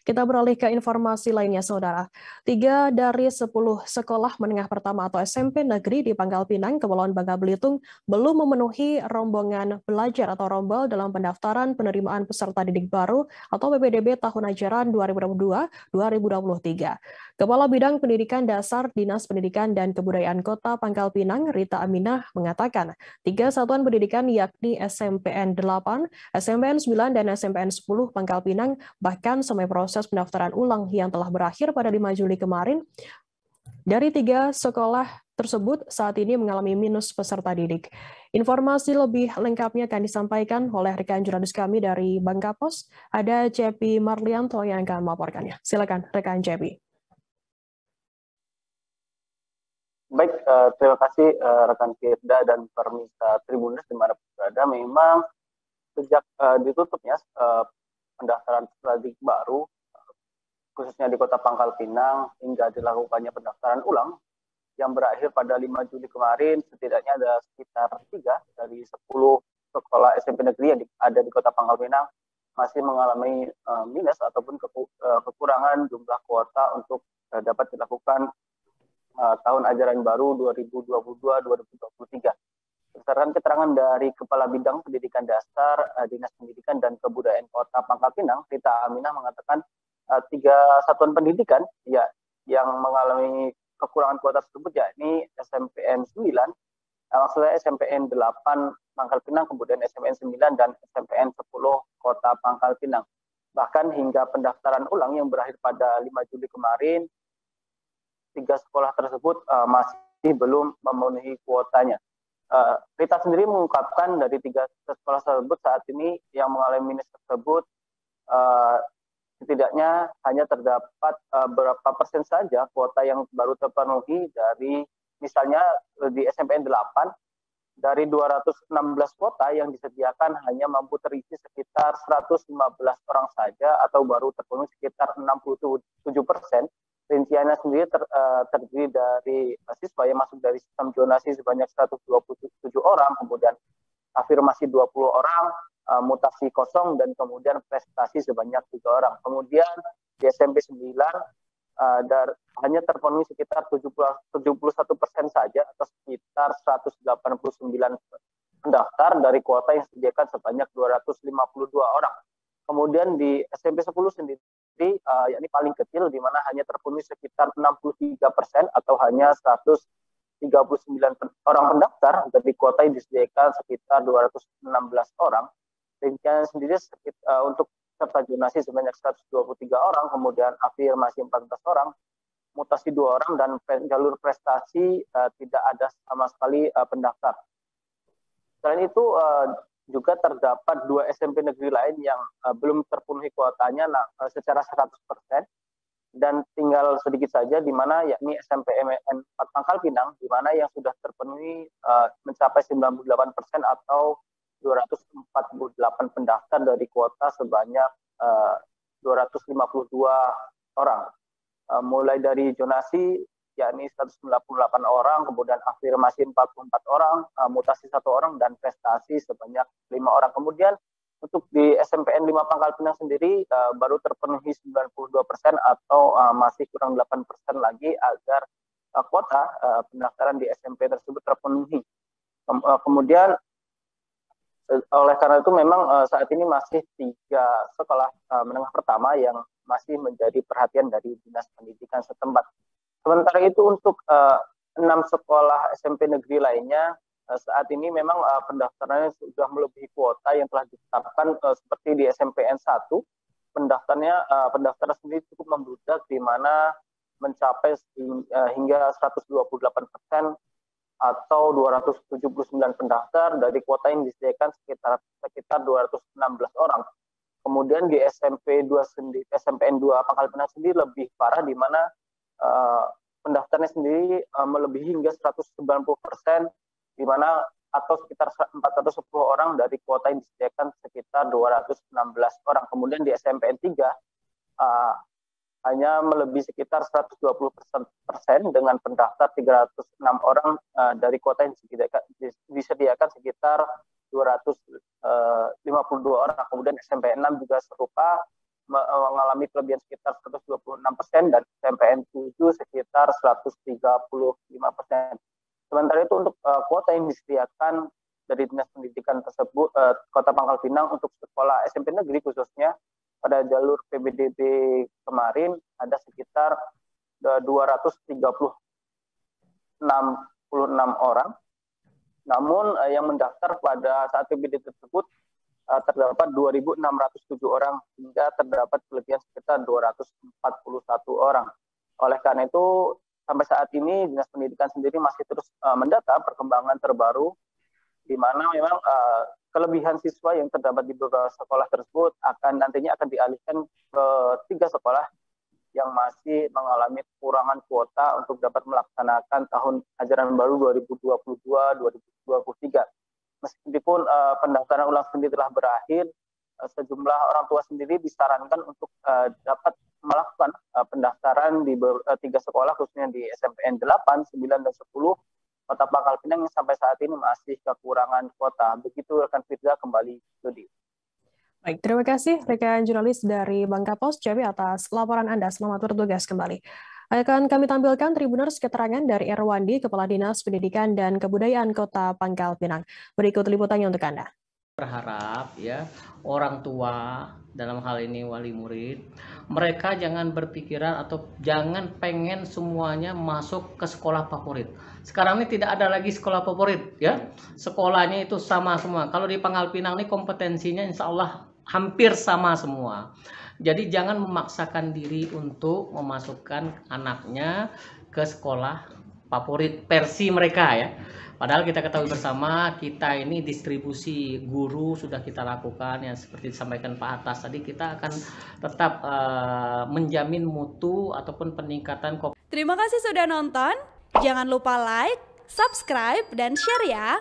Kita beralih ke informasi lainnya, Saudara. 3 dari 10 sekolah menengah pertama atau SMP negeri di Pangkal Pinang, Kepulauan Bangka Belitung belum memenuhi rombongan belajar atau rombel dalam pendaftaran penerimaan peserta didik baru atau PPDB tahun ajaran 2022-2023. Kepala Bidang Pendidikan Dasar Dinas Pendidikan dan Kebudayaan Kota Pangkal Pinang, Rita Aminah, mengatakan 3 satuan pendidikan yakni SMPN 8, SMPN 9, dan SMPN 10 Pangkal Pinang bahkan sampai proses pendaftaran ulang yang telah berakhir pada 5 Juli kemarin, dari 3 sekolah tersebut saat ini mengalami minus peserta didik. Informasi lebih lengkapnya akan disampaikan oleh rekan jurnalis kami dari Bangka Pos, ada Cepi Marlianto yang akan melaporkannya. Silakan rekan Cepi. Baik, terima kasih rekan Firda dan Permisa Tribuners dimanapun berada. Memang sejak ditutupnya pendaftaran peserta didik baru, khususnya di Kota Pangkal Pinang, hingga dilakukannya pendaftaran ulang yang berakhir pada 5 Juli kemarin, setidaknya ada sekitar 3 dari 10 sekolah SMP negeri yang ada di Kota Pangkal Pinang masih mengalami minus ataupun kekurangan jumlah kuota untuk dapat dilakukan tahun ajaran baru 2022-2023. Berdasarkan keterangan dari Kepala Bidang Pendidikan Dasar Dinas Pendidikan dan Kebudayaan Kota Pangkal Pinang, Rita Aminah, mengatakan 3 satuan pendidikan ya yang mengalami kekurangan kuota tersebut yakni SMPN 9, maksudnya SMPN 8 Pangkal Pinang, kemudian SMPN 9 dan SMPN 10 Kota Pangkal Pinang. Bahkan hingga pendaftaran ulang yang berakhir pada 5 Juli kemarin, 3 sekolah tersebut masih belum memenuhi kuotanya. Rita sendiri mengungkapkan dari 3 sekolah tersebut saat ini yang mengalami minus tersebut setidaknya hanya terdapat berapa persen saja kuota yang baru terpenuhi dari misalnya di SMPN 8 dari 216 kuota yang disediakan hanya mampu terisi sekitar 115 orang saja atau baru terpenuhi sekitar 67%. Rinciannya sendiri terdiri dari siswa yang masuk dari sistem zonasi sebanyak 127 orang, kemudian afirmasi 20 orang, mutasi kosong, dan kemudian prestasi sebanyak 3 orang. Kemudian di SMP 9 hanya terpenuhi sekitar 71% saja atau sekitar 189 pendaftar dari kuota yang disediakan sebanyak 252 orang. Kemudian di SMP 10 sendiri yakni paling kecil di mana hanya terpenuhi sekitar 63% atau hanya 139 orang pendaftar dari kuota yang disediakan sekitar 216 orang. Rincian sendiri untuk peserta zonasi sebanyak 123 orang, kemudian afirmasi 14 orang, mutasi 2 orang, dan jalur prestasi tidak ada sama sekali pendaftar. Selain itu juga terdapat 2 SMP negeri lain yang belum terpenuhi kuotanya secara 100%, dan tinggal sedikit saja di mana yakni SMPN 4 Pangkal Pinang, di mana yang sudah terpenuhi mencapai 98% atau 248 pendaftar dari kuota sebanyak 252 orang. Mulai dari zonasi yakni 198 orang, kemudian afirmasi 44 orang, mutasi 1 orang, dan prestasi sebanyak 5 orang. Kemudian untuk di SMPN 5 Pangkal Pinang sendiri baru terpenuhi 92% atau masih kurang 8% lagi agar kuota pendaftaran di SMP tersebut terpenuhi. Kemudian oleh karena itu memang saat ini masih 3 sekolah menengah pertama yang masih menjadi perhatian dari Dinas Pendidikan setempat. Sementara itu untuk 6 sekolah SMP negeri lainnya saat ini memang pendaftarannya sudah melebihi kuota yang telah ditetapkan, seperti di SMPN 1 pendaftaran sendiri cukup membludak di mana mencapai hingga 128% atau 279 pendaftar dari kuota yang disediakan sekitar 216 orang. Kemudian di SMPN 2 Pangkal Pinang sendiri lebih parah di mana pendaftarnya sendiri melebihi hingga 190%, di mana atau sekitar 410 orang dari kuota yang disediakan sekitar 216 orang. Kemudian di SMPN 3 hanya melebihi sekitar 120% dengan pendaftar 306 orang dari kuota yang disediakan sekitar 252 orang. Kemudian SMPN 6 juga serupa mengalami kelebihan sekitar 126% dan SMPN 7 sekitar 135%. Sementara itu untuk kuota yang disediakan dari Dinas Pendidikan tersebut, Kota Pangkal Pinang untuk sekolah SMP negeri khususnya pada jalur PBDB kemarin ada sekitar 236 orang. Namun yang mendaftar pada saat PBD tersebut terdapat 2.607 orang hingga terdapat kelebihan sekitar 241 orang. Oleh karena itu sampai saat ini Dinas Pendidikan sendiri masih terus mendata perkembangan terbaru di mana memang kelebihan siswa yang terdapat di beberapa sekolah tersebut nantinya akan dialihkan ke 3 sekolah yang masih mengalami kekurangan kuota untuk dapat melaksanakan tahun ajaran baru 2022-2023. Meskipun pendaftaran ulang sendiri telah berakhir, sejumlah orang tua sendiri disarankan untuk dapat melakukan pendaftaran di 3 sekolah khususnya di SMPN 8, 9, dan 10 Kota Pangkal Pinang yang sampai saat ini masih kekurangan kuota. Begitu rekan Firza, kembali studi. Baik, terima kasih rekan jurnalis dari Bangka Pos Jambi atas laporan Anda. Selamat bertugas kembali. Akan kami tampilkan Tribuners keterangan dari Erwandi, Kepala Dinas Pendidikan dan Kebudayaan Kota Pangkal Pinang. Berikut liputannya untuk Anda. Berharap ya orang tua dalam hal ini wali murid, mereka jangan berpikiran atau jangan pengen semuanya masuk ke sekolah favorit. Sekarang ini tidak ada lagi sekolah favorit ya, sekolahnya itu sama semua. Kalau di Pangkal Pinang ini kompetensinya insya Allah hampir sama semua. Jadi jangan memaksakan diri untuk memasukkan anaknya ke sekolah favorit versi mereka ya. Padahal kita ketahui bersama, kita ini distribusi guru sudah kita lakukan yang seperti disampaikan Pak Atas tadi, kita akan tetap menjamin mutu ataupun peningkatan. Terima kasih sudah nonton, jangan lupa like, subscribe, dan share ya.